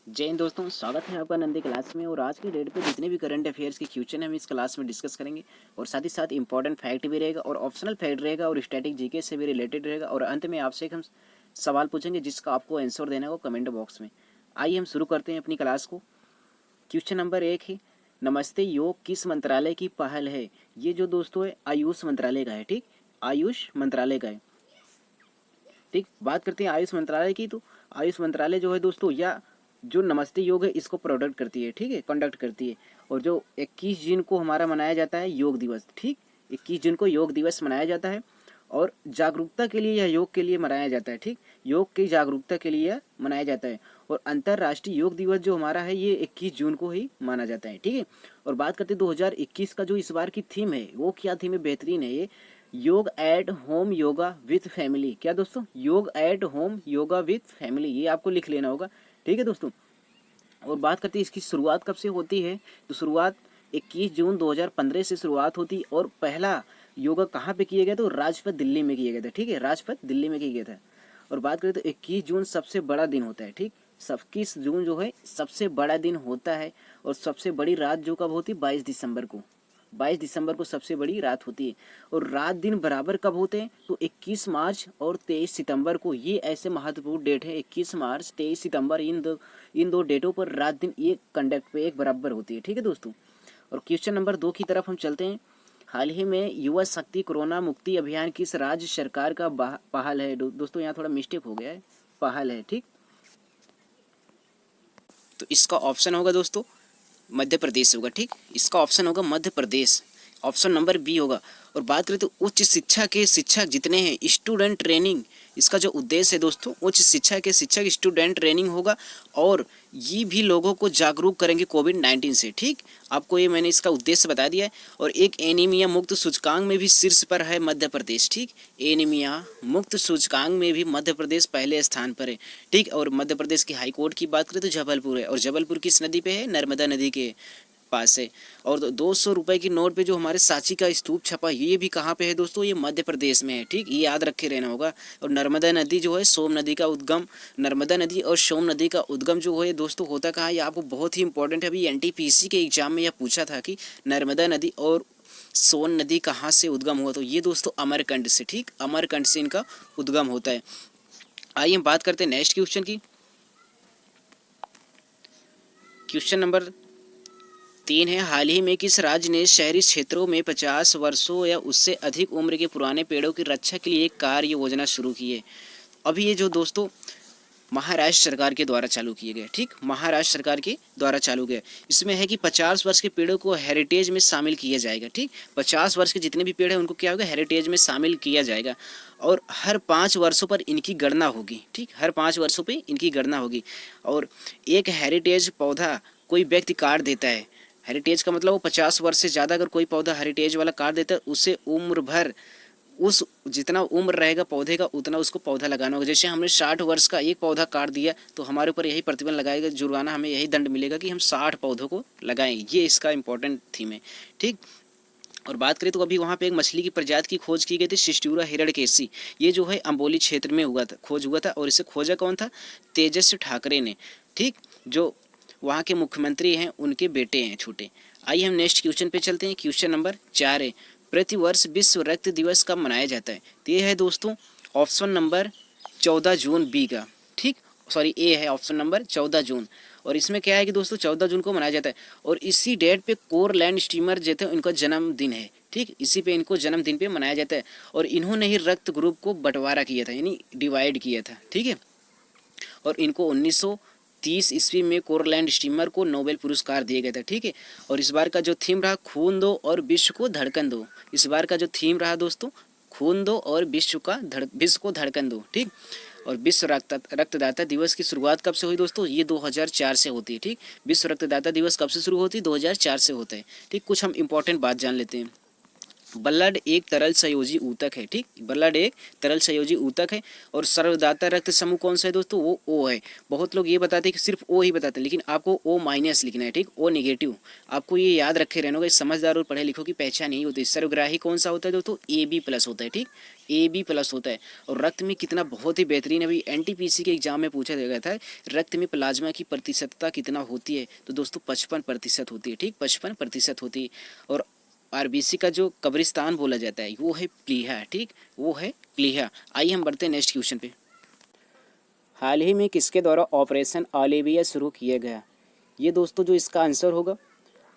जय हिंद दोस्तों, स्वागत है आपका नंदी क्लास में। और आज की डेट पे जितने भी करंट अफेयर्स के क्वेश्चन हम इस क्लास में डिस्कस करेंगे और साथ ही साथ इंपॉर्टेंट फैक्ट भी रहेगा और ऑप्शनल फैक्ट रहेगा और स्टैटिक जीके से भी रिलेटेड रहेगा। और अंत में आपसे एक हम सवाल पूछेंगे जिसका आपको आंसर देना होगा कमेंट बॉक्स में। आइए हम शुरू करते हैं अपनी क्लास को। क्वेश्चन नंबर 1 है, नमस्ते योग किस मंत्रालय की पहल है? ये जो दोस्तों है आयुष मंत्रालय का है। ठीक, आयुष मंत्रालय का है। ठीक, बात करते हैं आयुष मंत्रालय की। तो आयुष मंत्रालय जो है दोस्तों, या जो नमस्ते योग है इसको प्रोडक्ट करती है। ठीक है, कंडक्ट करती है। और जो 21 जून को हमारा मनाया जाता है योग दिवस। ठीक, 21 जून को योग दिवस मनाया जाता है और जागरूकता के लिए यह योग के लिए मनाया जाता है। ठीक, योग की जागरूकता के लिए मनाया जाता है। और अंतर्राष्ट्रीय योग दिवस जो हमारा है ये 21 जून को ही माना जाता है। ठीक है, और बात करते हैं 2021 का जो इस बार की थीम है वो क्या थीम है? बेहतरीन है ये, योग at home yoga with family. क्या दोस्तों? योग at home yoga with family, ये आपको लिख लेना होगा। ठीक है दोस्तों, और बात करते हैं इसकी शुरुआत कब से होती है। तो शुरुआत 21 जून 2015 से शुरुआत होती और पहला योगा कहाँ पे किया गया? तो राजपथ दिल्ली में किया गया था। ठीक है, राजपथ दिल्ली में किया गया था। और बात करें तो 21 जून सबसे बड़ा दिन होता है। ठीक, 21 जून जो है सबसे बड़ा दिन होता है। और सबसे बड़ी रात जो कब होती है? 22 दिसंबर को। 22 दिसंबर को सबसे बड़ी रात होती है। और रात दिन बराबर कब होते हैं? तो 21 मार्च और 23 सितंबर को। ये ऐसे महत्वपूर्ण डेट है, 21 मार्च 23 सितंबर, इन दो डेटों पर रात दिन एक कंडक्ट पे एक बराबर होती है। ठीक है दोस्तों, और क्वेश्चन नंबर 2 की तरफ हम चलते हैं। हाल ही में युवा शक्ति कोरोना मुक्ति अभियान किस राज्य सरकार का पहल है? दोस्तों यहाँ थोड़ा मिस्टेक हो गया है, पहल है। ठीक, तो इसका ऑप्शन होगा दोस्तों मध्य प्रदेश होगा। ठीक, इसका ऑप्शन होगा Madhya Pradesh, option number B होगा। और बात करें तो उच्च शिक्षा के शिक्षक जितने हैं, स्टूडेंट ट्रेनिंग, इसका जो उद्देश्य है दोस्तों, उच्च शिक्षा के शिक्षक स्टूडेंट ट्रेनिंग होगा। और ये भी लोगों को जागरूक करेंगे कोविड-19 से। ठीक, आपको ये मैंने इसका उद्देश्य बता दिया है। और एक एनीमिया मुक्त सूचकांक में भी शीर्ष पर है मध्य प्रदेश। ठीक, एनीमिया मुक्त सूचकांक में भी मध्य प्रदेश पहले स्थान पर है। ठीक, और मध्य प्रदेश की हाई कोर्ट की बात करें तो जबलपुर है। और जबलपुर किस नदी पे है? नर्मदा नदी के पास है। और 200 रुपए की नोट पे जो हमारे सांची का स्तूप छपा, ये भी कहाँ पे है दोस्तों? ये मध्य प्रदेश में है। ठीक, ये याद रखे रहना होगा। और नर्मदा नदी जो है सोम नदी का उद्गम, नर्मदा नदी और सोम नदी का उद्गम जो है दोस्तों होता कहाँ है? ये आपको बहुत ही इंपॉर्टेंट है। अभी एनटीपीसी के एग्जाम में यह पूछा था कि नर्मदा नदी और सोन नदी कहाँ से उद्गम हुआ? तो ये दोस्तों अमरकंड से। ठीक, अमरकंड से इनका उद्गम होता है। आइए हम बात करते हैं नेक्स्ट क्वेश्चन की। क्वेश्चन नंबर 3 है, हाल ही में किस राज्य ने शहरी क्षेत्रों में 50 वर्षों या उससे अधिक उम्र के पुराने पेड़ों की रक्षा के लिए एक कार्य योजना शुरू की है? अभी ये जो दोस्तों महाराष्ट्र सरकार के द्वारा चालू किए गए। ठीक, महाराष्ट्र सरकार के द्वारा चालू किया। इसमें है कि 50 वर्ष के पेड़ों को हेरिटेज में शामिल किया जाएगा। ठीक, 50 वर्ष के जितने भी पेड़ हैं उनको क्या होगा? हेरिटेज में शामिल किया जाएगा। और हर 5 वर्षों पर इनकी गणना होगी। ठीक, हर 5 वर्षों पर इनकी गणना होगी। और एक हेरिटेज पौधा कोई व्यक्ति काट देता है, हेरिटेज का मतलब वो 50 वर्ष से ज़्यादा अगर कोई पौधा हेरिटेज वाला काट देता है, उसे उम्र भर उस जितना उम्र रहेगा पौधे का उतना उसको पौधा लगाना होगा। जैसे हमने 60 वर्ष का एक पौधा काट दिया तो हमारे ऊपर यही प्रतिबंध लगाएगा, जुर्माना, हमें यही दंड मिलेगा कि हम 60 पौधों को लगाएं। ये इसका इंपॉर्टेंट थीम है। ठीक, और बात करें तो अभी वहाँ पे एक मछली की प्रजाति की खोज की गई थी, सिस्टूरा हिरण्यकेशी। ये जो है अम्बोली क्षेत्र में हुआ था, खोज हुआ था। और इसे खोजा कौन था? तेजस्वी ठाकरे ने। ठीक, जो वहाँ के मुख्यमंत्री हैं उनके बेटे हैं छोटे। आइए हम नेक्स्ट क्वेश्चन पे चलते हैं। क्वेश्चन नंबर 4 है, प्रतिवर्ष विश्व रक्त दिवस कब मनाया जाता है? तो ये है दोस्तों ऑप्शन नंबर 14 जून बी का। ठीक, सॉरी ए है ऑप्शन नंबर 14 जून। और इसमें क्या है कि दोस्तों 14 जून को मनाया जाता है। और इसी डेट पे कोरलैंड स्टीमर जो थे उनका जन्मदिन है। ठीक, इसी पे इनको जन्मदिन पे मनाया जाता है। और इन्होंने ही रक्त ग्रुप को बंटवारा किया था, यानी डिवाइड किया था। ठीक है, और इनको 1930 ईस्वी में कोरलैंड स्टीमर को नोबेल पुरस्कार दिया गया था। ठीक है, और इस बार का जो थीम रहा खून दो और विश्व को धड़कन दो। इस बार का जो थीम रहा दोस्तों खून दो और विश्व को धड़कन दो। ठीक, और विश्व रक्तदाता दिवस की शुरुआत कब से हुई दोस्तों? ये 2004 से होती है। ठीक, विश्व रक्तदाता दिवस कब से शुरू होती है? 2004 से होता है। ठीक, कुछ हम इंपॉर्टेंट बात जान लेते हैं। ब्लड एक तरल संयोजी ऊतक है, ठीक, ब्लड एक तरल संयोजी ऊतक है। और सर्वदाता रक्त समूह कौन सा है दोस्तों, वो ओ है। बहुत लोग ये बताते हैं कि सिर्फ ओ ही बताते हैं, लेकिन आपको ओ माइनस लिखना है, ठीक, ओ नेगेटिव। आपको ये याद रखे रहना होगा, समझदार और पढ़े लिखों की पहचान यही होती है। सर्वग्राही कौन सा होता है दोस्तों, ए बी प्लस होता है, ठीक, ए बी प्लस होता है। और रक्त में कितना, बहुत ही बेहतरीन, अभी एनटीपीसी के एग्जाम में पूछा गया था, रक्त में प्लाज्मा की प्रतिशतता कितना होती है, तो दोस्तों 55% होती है, ठीक, 55% होती है। और आरबीसी का जो कब्रिस्तान बोला जाता है वो है प्लीहा, ठीक, वो है प्लीहा। आइए हम बढ़ते हैं नेक्स्ट क्वेश्चन पे। हाल ही में किसके द्वारा ऑपरेशन ऑलिविया शुरू किया गया, ये दोस्तों जो इसका आंसर होगा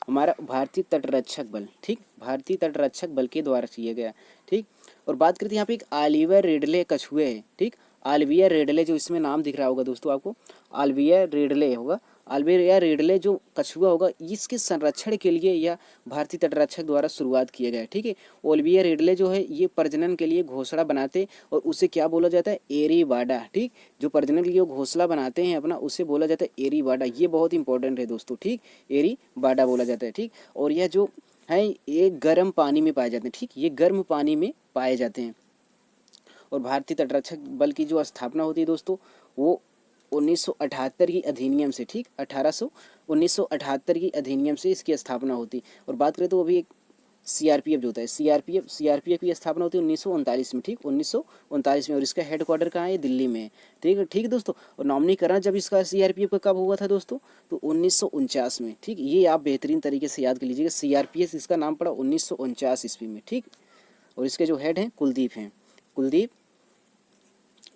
हमारा भारतीय तटरक्षक बल, ठीक, भारतीय तटरक्षक बल के द्वारा किया गया, ठीक। और बात करते हैं यहाँ पे एक ऑलिवर रिडले कछुए है, ठीक, आल्विया रिडले जो इसमें नाम दिख रहा होगा दोस्तों आपको, आल्विया रिडले होगा, आल्विया रिडले जो कछुआ होगा इसके संरक्षण के लिए यह भारतीय तटरक्षक द्वारा शुरुआत किया गया है, ठीक है। ओल्विया रिडले जो है ये प्रजनन के लिए घोंसला बनाते और उसे क्या बोला जाता है, एरीवाडा, ठीक, जो प्रजनन के लिए घोंसला बनाते हैं अपना उसे बोला जाता है एरीवाडा। ये बहुत इंपॉर्टेंट है दोस्तों, ठीक, एरीवाडा बोला जाता है, ठीक। और यह जो है ये गर्म पानी में पाए जाते हैं, ठीक, ये गर्म पानी में पाए जाते हैं। और भारतीय तटरक्षक बल की जो स्थापना होती है दोस्तों वो 1978 की अधिनियम से, ठीक, 1978 की अधिनियम से इसकी स्थापना होती। और बात करें तो अभी एक सीआरपीएफ जो होता है, सीआरपीएफ की स्थापना होती है 1939 में, ठीक, 1939 में। और इसका हेडक्वार्टर कहाँ है, दिल्ली में है, ठीक है, ठीक दोस्तों। और नॉमिनीकरण जब इसका सीआरपीएफ का कब हुआ था दोस्तों, तो 1949 में, ठीक, ये आप बेहतरीन तरीके से याद कर लीजिएगा, सीआरपीएफ इसका नाम पड़ा 1949 ईस्वी में, ठीक। और इसके जो हेड हैं कुलदीप हैं, कुलदीप।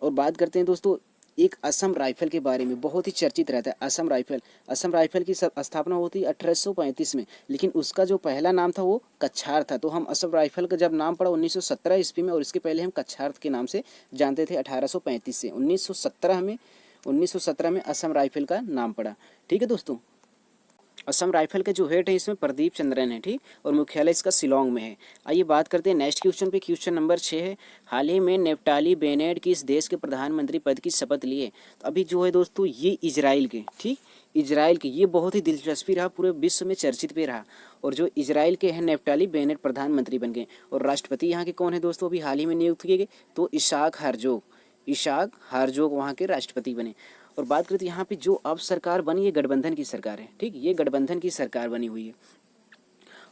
और बात करते हैं दोस्तों एक असम राइफल के बारे में, बहुत ही चर्चित रहता है असम राइफल। असम राइफल की स्थापना होती है 1835 में, लेकिन उसका जो पहला नाम था वो कछार था। तो हम असम राइफल का जब नाम पड़ा 1917 ईस्वी में, और इसके पहले हम कछार के नाम से जानते थे 1835 से। 1917 में असम राइफल का नाम पड़ा, ठीक है दोस्तों। असम राइफल के जो हेड है इसमें प्रदीप चंद्रन है, ठीक, और मुख्यालय इसका शिलोंग में है। आइए बात करते हैं नेक्स्ट क्वेश्चन पे। क्वेश्चन नंबर 6 है, हाल ही में नेफ्टाली बेनेट किस देश के प्रधानमंत्री पद की शपथ लिए। तो अभी जो है दोस्तों ये इजराइल के, ठीक, इजराइल के, ये बहुत ही दिलचस्पी रहा, पूरे विश्व में चर्चित भी रहा। और जो इजराइल के हैं नेफ्टाली बेनेट प्रधानमंत्री बन गए। और राष्ट्रपति यहाँ के कौन है दोस्तों, अभी हाल ही में नियुक्त किए गए, तो इशाक हरजोग वहाँ के राष्ट्रपति बने। और बात करें तो यहाँ पे जो अब सरकार बनी है गठबंधन की सरकार है, ठीक, ये गठबंधन की सरकार बनी हुई है।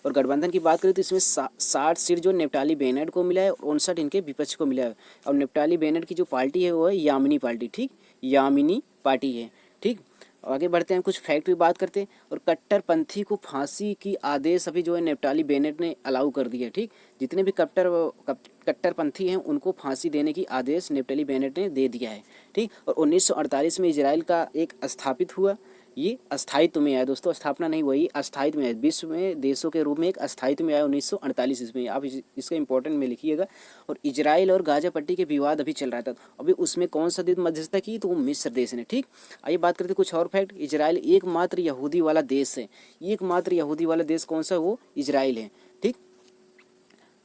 और गठबंधन की बात करें तो इसमें 60 सीट जो नेफ्टाली बेनेट को मिला है और 59 इनके विपक्ष को मिला है। और नेफ्टाली बेनेट की जो पार्टी है वो है यामिनी पार्टी, ठीक, यामिनी पार्टी है, ठीक। आगे बढ़ते हैं, कुछ फैक्ट भी बात करते हैं। और कट्टरपंथी को फांसी की आदेश अभी जो है नेफ्टाली बेनेट ने अलाउ कर दिया है, ठीक, जितने भी कट्टरपंथी हैं उनको फांसी देने की आदेश नेफ्टाली बेनेट ने दे दिया है, ठीक। और 1948 में इजराइल का एक स्थापित हुआ, ये अस्थायित्व में आया दोस्तों, स्थापना नहीं हुई, अस्थायित्व में आया, विश्व में देशों के रूप में एक अस्थायित्व में आया 1948 इसमें, आप इसका इंपॉर्टेंट में लिखिएगा। और इजराइल और गाजा पट्टी के विवाद अभी चल रहा था, अभी उसमें कौन सा देश मध्यस्थता की, तो वो मिस्र देश ने, ठीक। आइए बात करते कुछ और फैक्ट। इजराइल एकमात्र यहूदी वाला देश है, एकमात्र यहूदी वाला देश कौन सा है, वो इजराइल है, ठीक।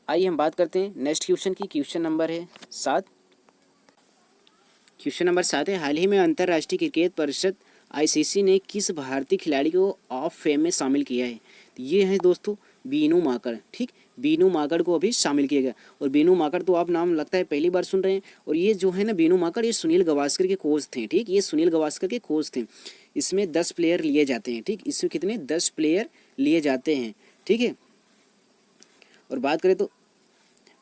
आइए हम बात करते हैं नेक्स्ट क्वेश्चन की। क्वेश्चन नंबर है 7। क्वेश्चन नंबर 7 है, हाल ही में अंतर्राष्ट्रीय क्रिकेट परिषद आईसीसी ने किस भारतीय खिलाड़ी को ऑफ फेम में शामिल किया है। तो ये है दोस्तों बीनू माकड़, ठीक, बीनू माकड़ को अभी शामिल किया गया। और बीनू माकड़ तो आप नाम लगता है पहली बार सुन रहे हैं। और ये जो है ना बीनू माकड़, ये सुनील गावस्कर के कोच थे, ठीक, ये सुनील गावस्कर के कोच थे। इसमें 10 प्लेयर लिए जाते हैं, ठीक, इसमें कितने 10 प्लेयर लिए जाते हैं, ठीक है। और बात करें तो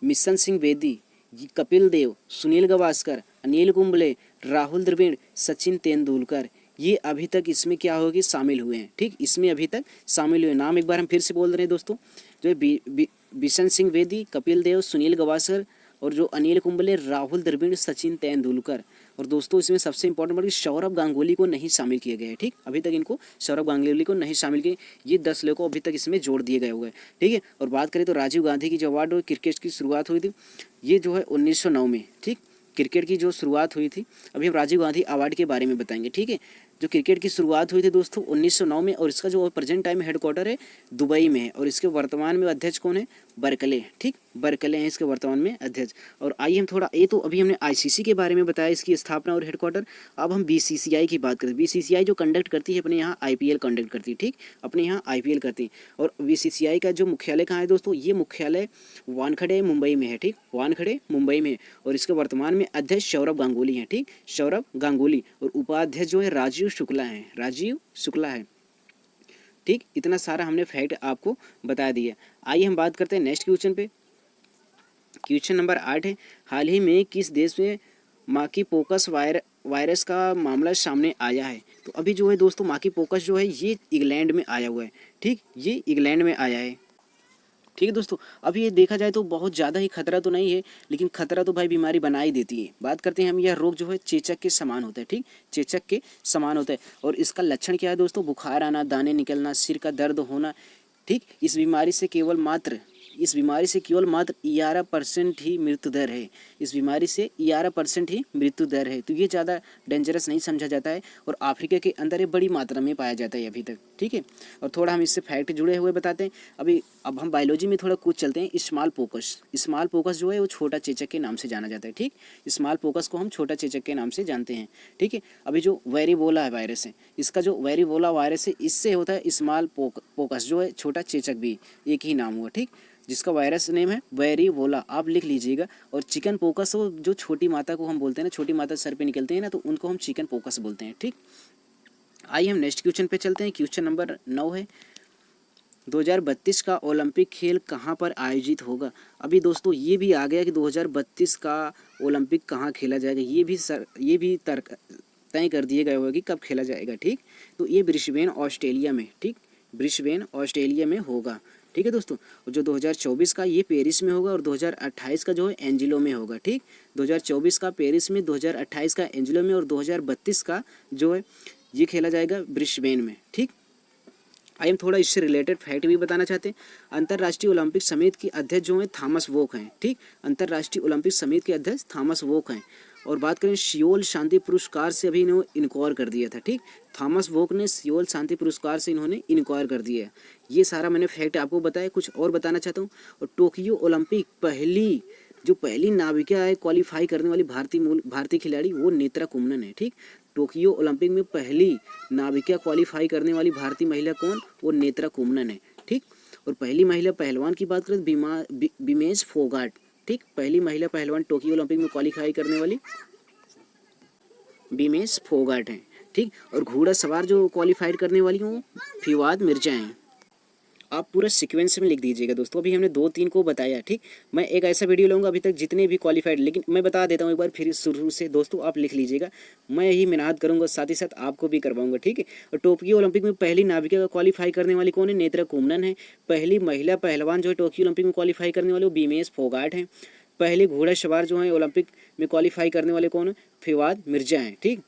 मिशन सिंह बेदी, कपिल देव, सुनील गावस्कर, अनिल कुंबले, राहुल द्रविड़, सचिन तेंदुलकर, ये अभी तक इसमें क्या होगी शामिल हुए हैं, ठीक, इसमें अभी तक शामिल हुए। नाम एक बार हम फिर से बोल रहे हैं दोस्तों, जो बिशन सिंह बेदी, कपिल देव, सुनील गावस्कर और जो अनिल कुंबले, राहुल द्रविड़, सचिन तेंदुलकर। और दोस्तों इसमें सबसे इंपॉर्टेंट बात सौरभ गांगुली को नहीं शामिल किया गया है, ठीक, अभी तक इनको सौरभ गांगुली को नहीं शामिल किए। ये 10 लोगों को अभी तक इसमें जोड़ दिए गए हुए हैं, ठीक है। और बात करें तो राजीव गांधी की जो अवार्ड क्रिकेट की शुरुआत हुई थी, ये जो है 1909 में, ठीक, क्रिकेट की जो शुरुआत हुई थी। अभी हम राजीव गांधी अवार्ड के बारे में बताएंगे, ठीक है। जो क्रिकेट की शुरुआत हुई थी दोस्तों 1909 में, और इसका जो प्रेजेंट टाइम हेडक्वार्टर है दुबई में है। और इसके वर्तमान में अध्यक्ष कौन है, बर्कले, ठीक, बर्कले हैं इसके वर्तमान में अध्यक्ष। और आइए हम थोड़ा, ये तो अभी हमने आईसीसी के बारे में बताया, इसकी स्थापना और हेडक्वार्टर। अब हम बीसीसीआई की बात करें। बीसीसीआई जो कंडक्ट करती है अपने यहाँ आईपीएल कंडक्ट करती है, ठीक, अपने यहाँ आईपीएल करती है। और बीसीसीआई का जो मुख्यालय कहाँ है दोस्तों, ये मुख्यालय वानखेड़े मुंबई में है, ठीक, वानखेड़े मुंबई में। और इसके वर्तमान में अध्यक्ष सौरभ गांगुली हैं, ठीक, सौरभ गांगुली। और उपाध्यक्ष जो है राजीव शुक्ला हैं, राजीव शुक्ला है, ठीक। इतना सारा हमने फैक्ट आपको बता दिया। आइए हम बात करते हैं नेक्स्ट क्वेश्चन पे। क्वेश्चन नंबर 8 है, हाल ही में किस देश में माकी पोकस वायरस का मामला सामने आया है। तो अभी जो है दोस्तों माकी पोकस जो है ये इंग्लैंड में आया हुआ है, ठीक, ये इंग्लैंड में आया है, ठीक है दोस्तों। अब ये देखा जाए तो बहुत ज़्यादा ही खतरा तो नहीं है, लेकिन खतरा तो भाई बीमारी बना ही देती है। बात करते हैं हम, यह रोग जो है चेचक के समान होता है, ठीक, चेचक के समान होता है। और इसका लक्षण क्या है दोस्तों, बुखार आना, दाने निकलना, सिर का दर्द होना, ठीक। इस बीमारी से केवल मात्र 11% ही मृत्यु दर है। इस बीमारी से 11% ही मृत्यु दर है। तो ये ज़्यादा डेंजरस नहीं समझा जाता है। और अफ्रीका के अंदर ये बड़ी मात्रा में पाया जाता है अभी तक, ठीक है। और थोड़ा हम इससे फैक्ट जुड़े हुए बताते हैं। अब हम बायोलॉजी में थोड़ा कुछ चलते हैं। स्मॉल पोकस जो है वो छोटा चेचक के नाम से जाना जाता है, ठीक। स्मॉल पोकस को हम छोटा चेचक के नाम से जानते हैं, ठीक है। अभी जो वेरिबोला वायरस है, इसका जो वेरिबोला वायरस है, इससे होता है स्मॉल पोकस, जो है छोटा चेचक भी एक ही नाम हुआ, ठीक, जिसका वायरस नेम है वेरिबोला, आप लिख लीजिएगा। और चिकन पोकस जो छोटी माता को हम बोलते हैं ना, छोटी माता सर पे निकलते हैं ना, तो उनको हम चिकन पोकस बोलते हैं, ठीक। आइए हम नेक्स्ट क्वेश्चन पे चलते हैं। क्वेश्चन नंबर 9 है, 2032 का ओलंपिक खेल कहाँ पर आयोजित होगा। अभी दोस्तों ये भी आ गया कि 2032 का ओलंपिक कहाँ खेला जाएगा, ये भी तय कर दिए गए होगा कि कब खेला जाएगा, ठीक। तो ये ब्रिस्बेन ऑस्ट्रेलिया में, ठीक, ब्रिस्बेन ऑस्ट्रेलिया में होगा, ठीक है दोस्तों। और जो 2024 का ये पेरिस में होगा, और 2028 का जो है एंजिलो में होगा, ठीक। 2024 का पेरिस में, 2028 का एंजिलो में, और 2032 का जो है ये खेला जाएगा ब्रिस्बेन में, ठीक। आइए हम थोड़ा इससे रिलेटेड फैक्ट भी बताना चाहते हैं। अंतर्राष्ट्रीय ओलंपिक समिति के अध्यक्ष जो हैं थॉमस वोक हैं, ठीक, अंतर्राष्ट्रीय ओलंपिक समिति के अध्यक्ष थॉमस वोक हैं। और बात करें सियोल शांति पुरस्कार से अभी इन्होंने इनकार कर दिया था, ठीक, थॉमस वोक ने सियोल शांति पुरस्कार से इन्होंने इनकार कर दिया है। ये सारा मैंने फैक्ट आपको बताया। कुछ और बताना चाहता हूँ। और टोक्यो ओलंपिक पहली नाविका है क्वालिफाई करने वाली भारतीय खिलाड़ी, वो नेत्रा कुम्मन है, ठीक। टोक्यो ओलंपिक में पहली नाविका क्वालिफाई करने वाली भारतीय महिला कौन, वो नेत्रा कुम्मन है, ठीक। और पहली महिला पहलवान की बात करें बिमेश फोगाट, ठीक, पहली महिला पहलवान टोक्यो ओलंपिक में क्वालिफाई करने वाली बिमेश फोगाट हैं, ठीक। और घोड़ा सवार जो क्वालिफाइड करने वाली हूँ फिवाद मिर्जा हैं। आप पूरा सीक्वेंस में लिख दीजिएगा दोस्तों। अभी हमने 2-3 को बताया, ठीक। मैं एक ऐसा वीडियो लूँगा अभी तक जितने भी क्वालिफाइड, लेकिन मैं बता देता हूँ एक बार फिर शुरू से दोस्तों, आप लिख लीजिएगा। मैं यही मेहनत करूँगा, साथ ही साथ आपको भी करवाऊँगा, ठीक है। और टोक्यो ओलंपिक में पहली नाविका का क्वालिफाई करने वाली कौन है, नेत्रा कुम्मन है। पहली महिला पहलवान जो है टोक्यो ओलंपिक में क्वालिफाई करने वाले वो बिमेश फोगाट हैं। पहले घोड़ा सवार जो है ओलंपिक में क्वालिफाई करने वाले कौन है, फिवाद मिर्जा हैं, ठीक।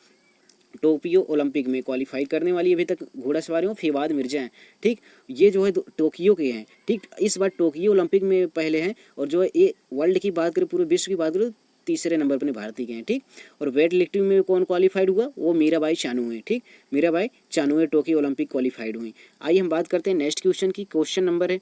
टोक्यो ओलंपिक में क्वालिफाई करने वाली अभी तक घोड़ा सवारी हो फिवाद मिर्जा हैं, ठीक। ये जो है टोक्यो के हैं, ठीक। इस बार टोक्यो ओलंपिक में पहले हैं। और जो है ये वर्ल्ड की बात करें, पूरे विश्व की बात करें, तीसरे नंबर पर भारतीय के हैं, ठीक। और वेट लिफ्टिंग में कौन क्वालिफाइड हुआ, वो मीराबाई चानू है, ठीक, Mirabai Chanu Tokyo Olympic qualified हुई। आइए हम बात करते हैं नेक्स्ट क्वेश्चन की। क्वेश्चन नंबर है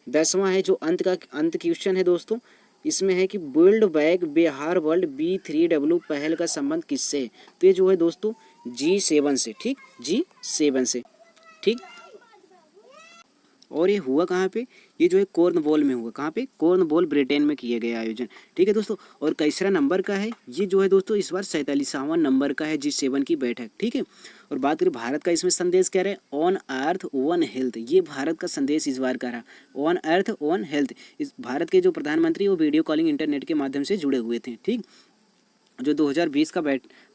10वां है, जो अंत क्वेश्चन है दोस्तों। इसमें है कि build back Bihar world B3W पहल का संबंध किससे है। तो ये जो है दोस्तों G7 से, ठीक, G7 से, ठीक। और ये हुआ कहाँ पे, ये जो है कॉर्नवॉल में हुआ। कहाँ पे, कॉर्नवॉल ब्रिटेन में किया गया आयोजन, ठीक है दोस्तों। और कैसरा नंबर का है, ये जो है दोस्तों इस बार 47वां नंबर का है G7 की बैठक, ठीक है। और बात करें भारत का, इसमें संदेश क्या रहा है, ऑन अर्थ वन हेल्थ, ये भारत का संदेश इस बार का रहा, ऑन अर्थ वन हेल्थ। इस भारत के जो प्रधानमंत्री वो वीडियो कॉलिंग इंटरनेट के माध्यम से जुड़े हुए थे, ठीक। जो 2020 का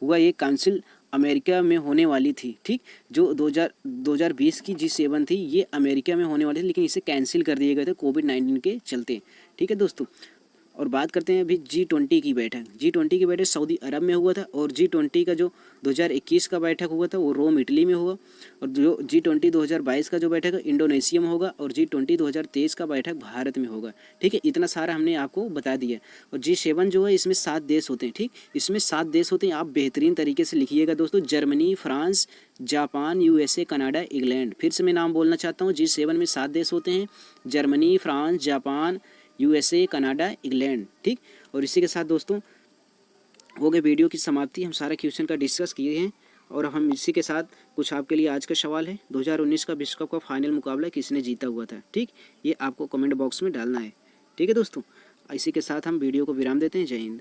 हुआ ये काउंसिल अमेरिका में होने वाली थी, ठीक। जो 2020 की G7 थी ये अमेरिका में होने वाली थी, लेकिन इसे कैंसिल कर दिए गए थे कोविड-19 के चलते, ठीक है दोस्तों। और बात करते हैं अभी G20 की बैठक। G20 की बैठक सऊदी अरब में हुआ था और G20 का जो 2021 का बैठक हुआ था वो रोम इटली में हुआ, और जो G20 2022 का जो बैठक है इंडोनेशिया में होगा, और G20 2023 का बैठक भारत में होगा। ठीक है, इतना सारा हमने आपको बता दिया। और G7 जो है इसमें 7 देश होते हैं। ठीक, इसमें 7 देश होते हैं, आप बेहतरीन तरीके से लिखिएगा दोस्तों। Germany, France, Japan, USA, Canada, England. फिर से मैं नाम बोलना चाहता हूँ, G7 में 7 देश होते हैं, Germany, France, Japan, USA, Canada, England. ठीक, और इसी के साथ दोस्तों हो गए वीडियो की समाप्ति। हम सारा क्वेश्चन का डिस्कस किए हैं, और हम इसी के साथ कुछ आपके लिए आज का सवाल है, 2019 का विश्व कप का फाइनल मुकाबला किसने जीता हुआ था। ठीक, ये आपको कमेंट बॉक्स में डालना है। ठीक है दोस्तों, इसी के साथ हम वीडियो को विराम देते हैं। जय हिंद।